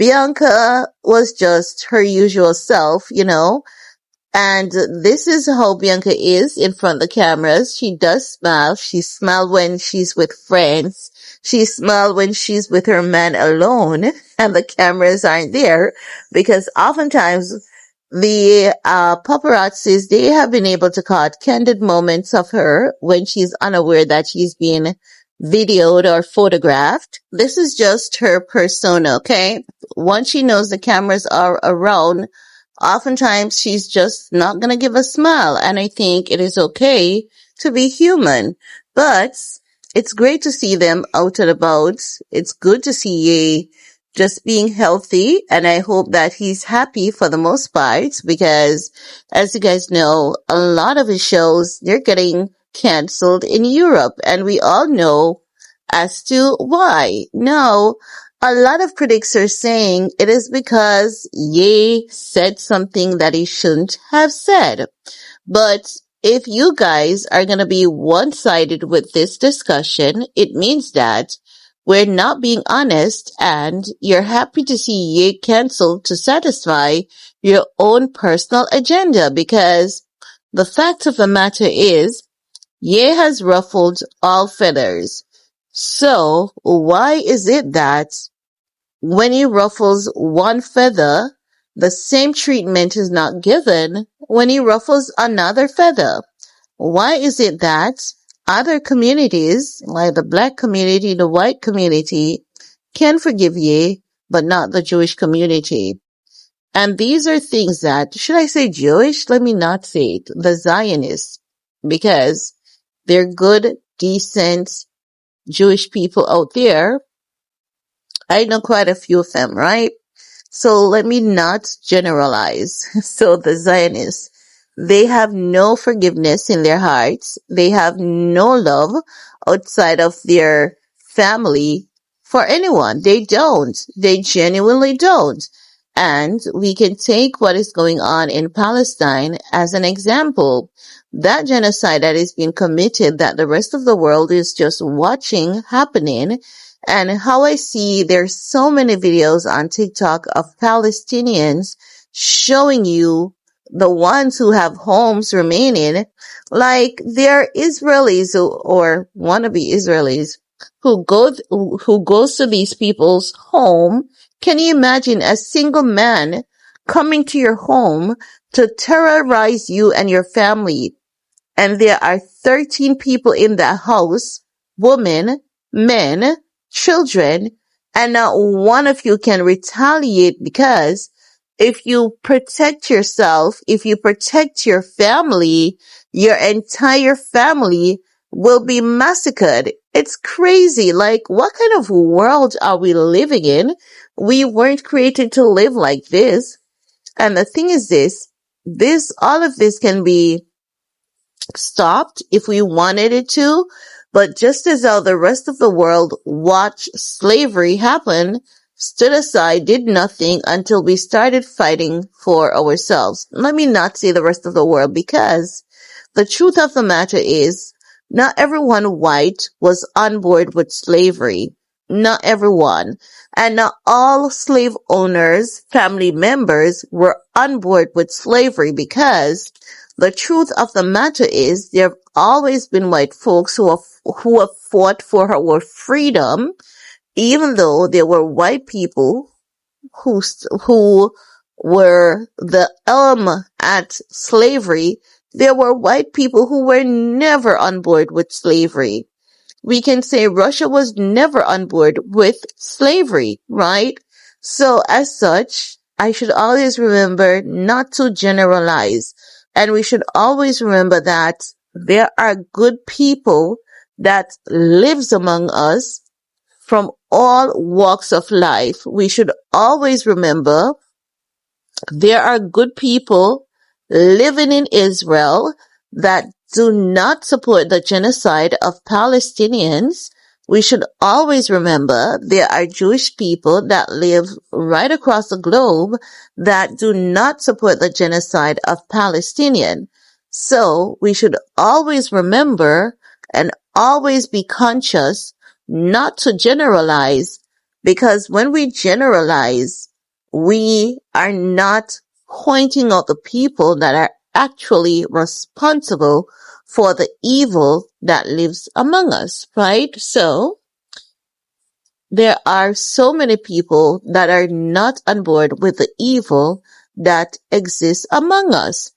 Bianca was just her usual self, and this is how Bianca is in front of the cameras. She does smile. She smiles when she's with friends. She smiles when she's with her man alone and the cameras aren't there, because oftentimes the paparazzis, they have been able to catch candid moments of her when she's unaware that she's being videoed or photographed. This is just her persona, okay? Once she knows the cameras are around, oftentimes she's just not going to give a smile. And I think it is okay to be human. But it's great to see them out and about. It's good to see Ye just being healthy. And I hope that he's happy for the most part, because as you guys know, a lot of his shows, they're getting canceled in Europe. And we all know as to why. Now, a lot of critics are saying it is because Ye said something that he shouldn't have said. But if you guys are going to be one-sided with this discussion, it means that we're not being honest and you're happy to see Ye canceled to satisfy your own personal agenda, because the fact of the matter is Ye has ruffled all feathers. So why is it that when he ruffles one feather, the same treatment is not given when he ruffles another feather? Why is it that other communities, like the black community, the white community, can forgive Ye, but not the Jewish community? And these are things that, should I say Jewish? Let me not say it. The Zionists, because they're good, decent Jewish people out there. I know quite a few of them, right? So let me not generalize. So the Zionists, they have no forgiveness in their hearts. They have no love outside of their family for anyone. They don't. They genuinely don't. And we can take what is going on in Palestine as an example. That genocide that is being committed, that the rest of the world is just watching happening. And how I see there's so many videos on TikTok of Palestinians showing you the ones who have homes remaining, like they're Israelis or wannabe Israelis who goes to these people's home. Can you imagine a single man coming to your home to terrorize you and your family? And there are 13 people in that house, women, men, children, and not one of you can retaliate, because if you protect yourself, if you protect your family, your entire family will be massacred. It's crazy. Like, what kind of world are we living in? We weren't created to live like this. And the thing is all of this can be stopped if we wanted it to, but just as how the rest of the world watched slavery happen, stood aside, did nothing until we started fighting for ourselves. Let me not say the rest of the world, because the truth of the matter is not everyone white was on board with slavery. Not everyone. And not all slave owners, family members were on board with slavery, because the truth of the matter is there have always been white folks who have fought for our freedom, even though there were white people who were the at slavery. There were white people who were never on board with slavery. We can say Russia was never on board with slavery, right? So as such, I should always remember not to generalize. And we should always remember that there are good people that lives among us from all walks of life. We should always remember there are good people living in Israel that do not support the genocide of Palestinians. We should always remember there are Jewish people that live right across the globe that do not support the genocide of Palestinians. So we should always remember and always be conscious not to generalize, because when we generalize, We are not pointing out the people that are actually responsible for the evil that lives among us, right? So there are so many people that are not on board with the evil that exists among us.